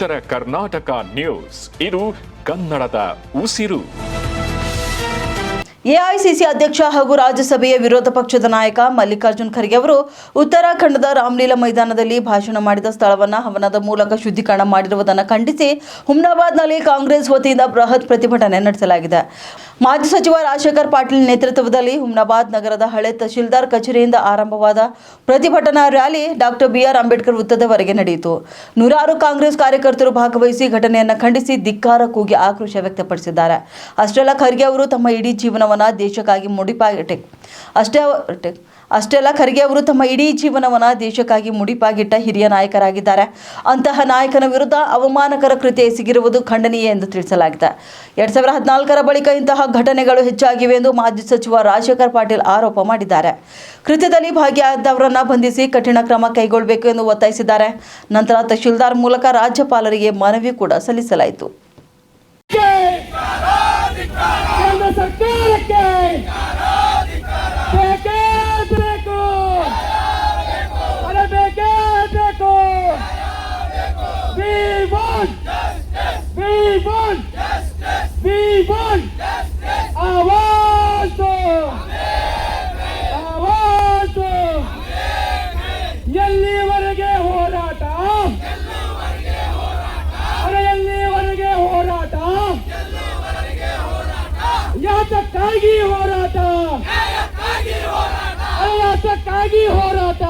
ಉತ್ತರ ಕರ್ನಾಟಕ ನ್ಯೂಸ್, ಇದು ಕನ್ನಡದ ಉಸಿರು. ಎಐಸಿಸಿ ಅಧ್ಯಕ್ಷ ಹಾಗೂ ರಾಜ್ಯಸಭೆಯ ವಿರೋಧ ಪಕ್ಷದ ನಾಯಕ ಮಲ್ಲಿಕಾರ್ಜುನ್ ಖರ್ಗೆ ಅವರು ಉತ್ತರಾಖಂಡದ ರಾಮಲೀಲಾ ಮೈದಾನದಲ್ಲಿ ಭಾಷಣ ಮಾಡಿದ ಸ್ಥಳವನ್ನು ಹವನದ ಮೂಲಕ ಶುದ್ಧೀಕರಣ ಮಾಡಿರುವುದನ್ನು ಖಂಡಿಸಿ ಹುಮ್ನಾಬಾದ್ನಲ್ಲಿ ಕಾಂಗ್ರೆಸ್ ವತಿಯಿಂದ ಬೃಹತ್ ಪ್ರತಿಭಟನೆ ನಡೆಸಲಾಗಿದೆ. ಮಾಜಿ ಸಚಿವ ರಾಜಶೇಖರ್ ಪಾಟೀಲ್ ನೇತೃತ್ವದಲ್ಲಿ ಹುಮ್ನಾಬಾದ್ ನಗರದ ಹಳೆ ತಹಶೀಲ್ದಾರ್ ಕಚೇರಿಯಿಂದ ಆರಂಭವಾದ ಪ್ರತಿಭಟನಾ ರ್ಯಾಲಿ ಡಾಕ್ಟರ್ BR ಅಂಬೇಡ್ಕರ್ ವೃತ್ತದವರೆಗೆ ನಡೆಯಿತು. ನೂರಾರು ಕಾಂಗ್ರೆಸ್ ಕಾರ್ಯಕರ್ತರು ಭಾಗವಹಿಸಿ ಘಟನೆಯನ್ನು ಖಂಡಿಸಿ ಧಿಕ್ಕಾರ ಕೂಗಿ ಆಕ್ರೋಶ ವ್ಯಕ್ತಪಡಿಸಿದ್ದಾರೆ. ಅಷ್ಟೆಲ್ಲ ಖರ್ಗೆ ಅವರು ತಮ್ಮ ಇಡೀ ಜೀವನವನ್ನು ದೇಶಕ್ಕಾಗಿ ಮುಡಿಪಾಗಿಟ್ಟ ಹಿರಿಯ ನಾಯಕರಾಗಿದ್ದಾರೆ. ಅಂತಹ ನಾಯಕನ ವಿರುದ್ಧ ಅವಮಾನಕರ ಕೃತ್ಯ ಎಸಗಿರುವುದು ಖಂಡನೀಯ ಎಂದು ತಿಳಿಸಲಾಗಿದೆ. 2014 ಬಳಿಕ ಇಂತಹ ಘಟನೆಗಳು ಹೆಚ್ಚಾಗಿವೆ ಎಂದು ಮಾಜಿ ಸಚಿವ ರಾಜಶೇಖರ್ ಪಾಟೀಲ್ ಆರೋಪ ಮಾಡಿದ್ದಾರೆ. ಕೃತ್ಯದಲ್ಲಿ ಭಾಗಿಯಾದವರನ್ನು ಬಂಧಿಸಿ ಕಠಿಣ ಕ್ರಮ ಕೈಗೊಳ್ಳಬೇಕು ಎಂದು ಒತ್ತಾಯಿಸಿದ್ದಾರೆ. ನಂತರ ತಹಶೀಲ್ದಾರ್ ಮೂಲಕ ರಾಜ್ಯಪಾಲರಿಗೆ ಮನವಿ ಕೂಡ ಸಲ್ಲಿಸಲಾಯಿತು. ಎಲ್ಲಿವರೆಗೆ ಹೋರಾಟ, ಎಲ್ಲಿವರೆಗೆ ಹೋರಾಟ, ಯಾತಕ್ಕಾಗಿ ಹೋರಾಟ, ಯಾತಕ್ಕಾಗಿ ಹೋರಾಟ.